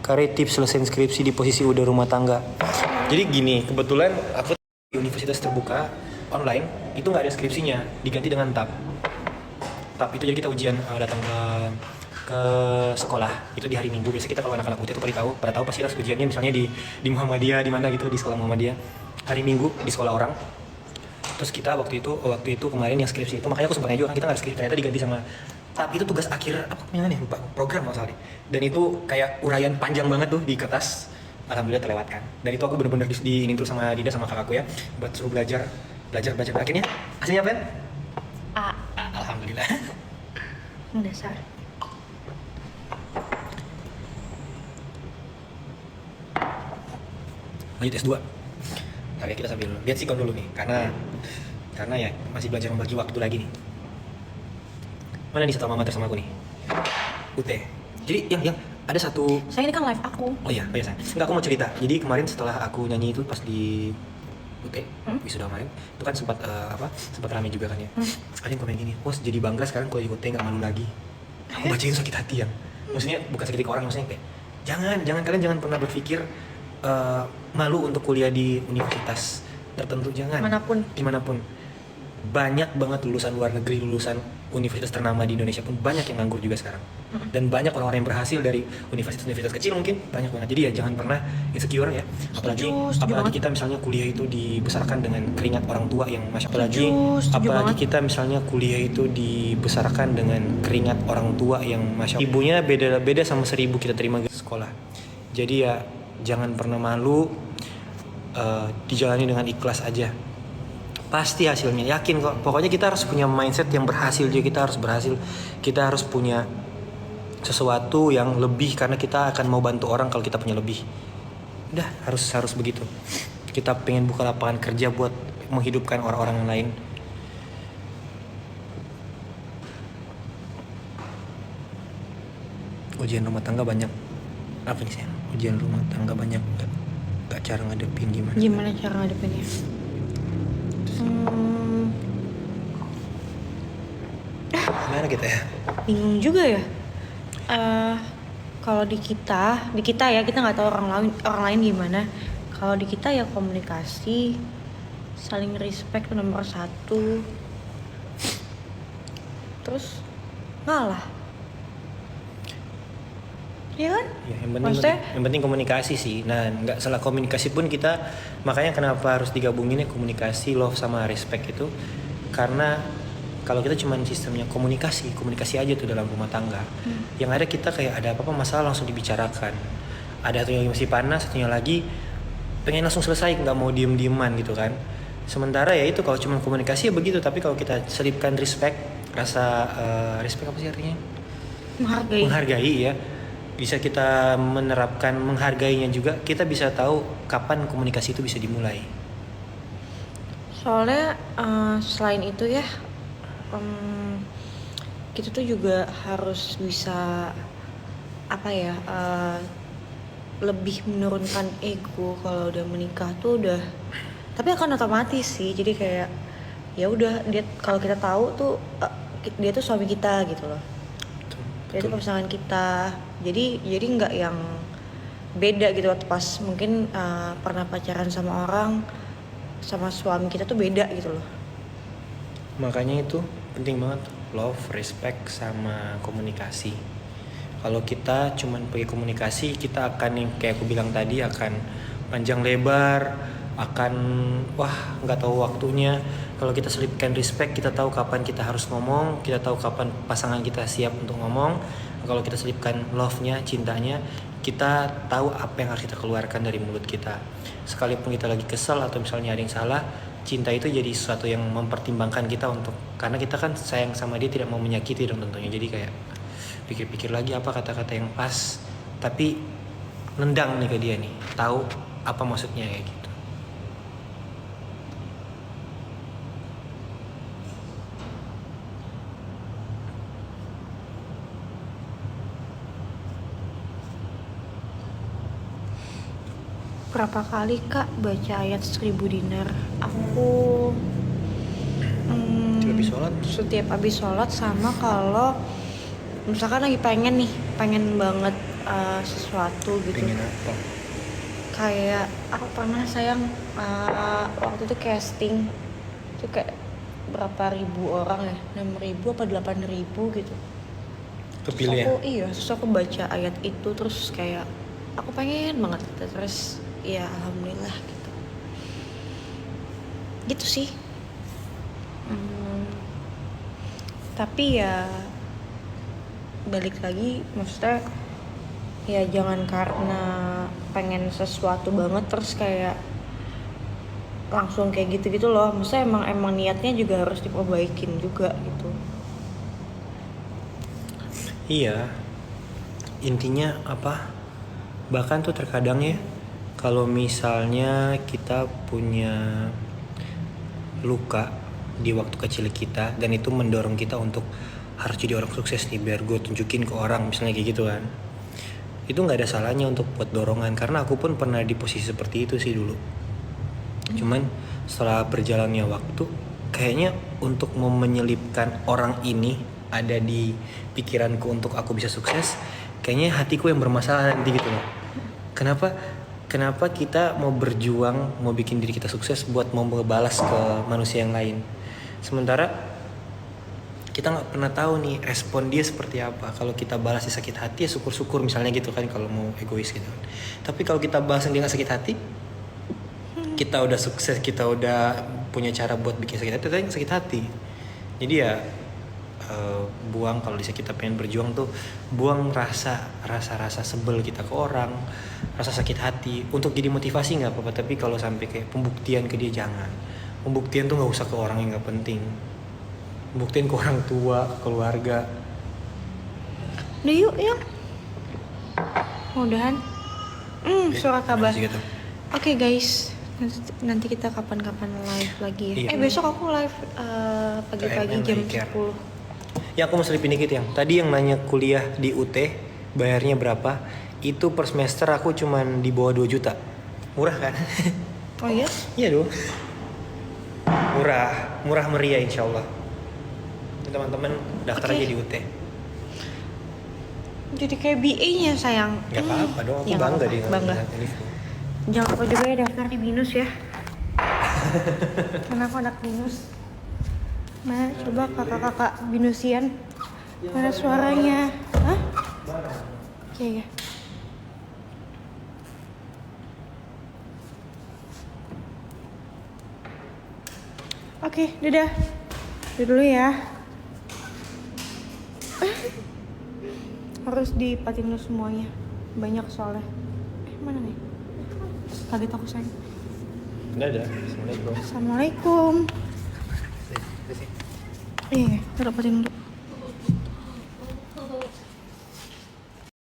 Karya tips selesai skripsi di posisi udah rumah tangga. Jadi gini, kebetulan aku di universitas terbuka online itu nggak ada skripsinya, diganti dengan tab. Tab itu jadi kita ujian datang ke sekolah itu di hari Minggu. Biasanya kita kalau anak-anak UT itu pada tahu pasti harus ujiannya misalnya di Muhammadiyah di mana gitu, di sekolah Muhammadiyah hari Minggu di sekolah orang. Terus kita waktu itu kemarin yang skripsi itu, makanya aku sempat nanya juga kan kita nggak ada skripsi, ternyata diganti sama tab. Itu tugas akhir apa namanya nih, program masalah. Dan itu kayak uraian panjang banget tuh di kertas. Alhamdulillah terlewatkan. Dan itu aku bener-bener di ini terus sama Dinda sama kakakku ya, buat suruh belajar. Akhirnya hasilnya apa? A. Alhamdulillah. Dasar. Lanjut S2. Nah, ya kita sambil lihat sikon dulu nih, karena ya masih belajar membagi waktu lagi nih. Mana nih satu mama sama aku nih? UT. Jadi yang ada satu. Saya ini kan live aku. Oh iya sayang. Enggak, aku mau cerita. Jadi kemarin setelah aku nyanyi itu pas di UT, wisuda kemarin, itu kan sempat rame juga kan ya. Ada yang komen gini, jadi bangga sekarang kalau di UT nggak malu lagi. Aku baca itu sakit hati ya. Maksudnya bukan sakit hati ke orang, maksudnya kayak kalian jangan pernah berpikir malu untuk kuliah di universitas tertentu, jangan. Dimanapun. Banyak banget lulusan luar negeri, lulusan universitas ternama di Indonesia pun banyak yang nganggur juga sekarang. Dan banyak orang-orang yang berhasil dari universitas kecil mungkin banyak banget. Jadi ya jangan pernah insecure ya. Apalagi kita misalnya kuliah itu dibesarkan dengan keringat orang tua yang apalagi kita misalnya kuliah itu dibesarkan dengan keringat orang tua yang ibunya beda sama 1000 kita terima sekolah. Jadi ya jangan pernah malu, dijalani dengan ikhlas aja. Pasti hasilnya, yakin kok. Pokoknya kita harus punya mindset yang berhasil juga, kita harus punya sesuatu yang lebih, karena kita akan mau bantu orang kalau kita punya lebih. Udah, harus begitu. Kita pengen buka lapangan kerja buat menghidupkan orang-orang lain. Ujian rumah tangga banyak. Apa nih sayang? Ujian rumah tangga banyak gak cara ngadepin gimana? Gimana cara ngadepinnya? Gimana kita ya? Bingung juga ya. Kalau di kita ya, kita nggak tahu orang lain gimana. Kalau di kita ya komunikasi, saling respect nomor 1. Terus ngalah. Iya kan? Ya, yang penting komunikasi sih. Nah, nggak salah komunikasi pun kita, makanya kenapa harus digabungin ya komunikasi, love sama respect itu, karena kalau kita cuma sistemnya komunikasi aja tuh dalam rumah tangga. Yang ada kita kayak ada apa-apa masalah langsung dibicarakan. Ada satunya masih panas, satunya lagi pengen langsung selesai, nggak mau diem-dieman gitu kan. Sementara ya itu kalau cuma komunikasi ya begitu, tapi kalau kita selipkan respect, rasa respect apa sih artinya? Menghargai ya. Bisa kita menerapkan menghargainya juga, kita bisa tahu kapan komunikasi itu bisa dimulai. Soalnya selain itu ya, kita tuh juga harus bisa lebih menurunkan ego. Kalau udah menikah tuh udah, tapi akan otomatis sih. Jadi kayak ya udah, dia kalau kita tahu tuh dia tuh suami kita gitu loh. Dia tuh pasangan kita. Jadi nggak yang beda gitu waktu pas mungkin pernah pacaran sama orang, sama suami kita tuh beda gitu loh. Makanya itu penting banget, love, respect, sama komunikasi. Kalau kita cuman pakai komunikasi, kita akan yang kayak aku bilang tadi, akan panjang lebar, akan nggak tahu waktunya. Kalau kita selipkan respect, kita tahu kapan kita harus ngomong, kita tahu kapan pasangan kita siap untuk ngomong. Kalau kita selipkan love-nya, cintanya, kita tahu apa yang harus kita keluarkan dari mulut kita. Sekalipun kita lagi kesel atau misalnya ada yang salah, cinta itu jadi sesuatu yang mempertimbangkan kita untuk, karena kita kan sayang sama dia, tidak mau menyakiti dong tentunya. Jadi kayak pikir-pikir lagi apa kata-kata yang pas, tapi nendang nih ke dia nih, tahu apa maksudnya kayak gitu. Berapa kali Kak baca ayat 1000 dinar? Aku setiap habis sholat, sama kalau misalkan lagi pengen banget sesuatu gitu. Pengen apa? Kayak aku pernah sayang waktu itu casting itu kayak berapa ribu orang ya, 6.000 apa 8.000 gitu. Kepilih ya? Terus aku baca ayat itu terus kayak aku pengen banget gitu. Terus ya alhamdulillah gitu. Gitu sih. Tapi ya balik lagi, maksudnya ya jangan karena pengen sesuatu banget terus kayak langsung kayak gitu-gitu loh. Maksudnya emang niatnya juga harus diperbaikin juga gitu. Iya, intinya apa? Bahkan tuh terkadang ya, kalau misalnya kita punya luka di waktu kecil kita dan itu mendorong kita untuk harus jadi orang sukses nih, biar gue tunjukin ke orang misalnya kayak gitu kan, itu nggak ada salahnya untuk buat dorongan, karena aku pun pernah di posisi seperti itu sih dulu. Cuman setelah berjalannya waktu, kayaknya untuk mau menyelipkan orang ini ada di pikiranku untuk aku bisa sukses, kayaknya hatiku yang bermasalah nanti gitu loh. Kenapa kita mau berjuang, mau bikin diri kita sukses buat mau ngebalas ke manusia yang lain, sementara kita nggak pernah tahu nih respon dia seperti apa. Kalau kita balas dia sakit hati ya syukur-syukur misalnya gitu kan, kalau mau egois gitu kan. Tapi kalau kita balas dia nggak sakit hati, kita udah sukses, kita udah punya cara buat bikin sakit hati, tapi nggak sakit hati. Jadi ya buang, kalau bisa kita pengen berjuang tuh buang rasa sebel kita ke orang, rasa sakit hati. Untuk jadi motivasi nggak apa-apa, tapi kalau sampai kayak pembuktian ke dia jangan. Pembuktian tuh nggak usah ke orang yang nggak penting, buktiin ke orang tua, ke keluarga. Udah yuk. Mudahan. Surat kabar. Gitu. Oke guys, nanti kita kapan-kapan live lagi ya. Iya. Besok aku live pagi-pagi KMM jam Care. 10. Ya aku mau selipin dikit yang tadi yang nanya kuliah di UT bayarnya berapa. Itu per semester aku cuman di bawah 2 juta. Murah kan? Oh iya? Iya dong. Murah meriah insyaallah. Teman-teman daftar aja di UT. Jadi kayak BA-nya sayang. Gak apa-apa dong, aku Ya, bangga apa-apa. deh Bangga. Jangan lupa juga ya daftar di BINUS ya. Karena aku anak BINUS. Nah, coba kakak-kakak BINUSian. Mana suaranya? Hah? Iya. Oke, dadah. Udah dulu ya. Harus dipatin dulu semuanya. Banyak soalnya. Mana nih? Kaget aku sayang. Dadah. Assalamualaikum. Assalamualaikum. Iya, kita dapetin dulu.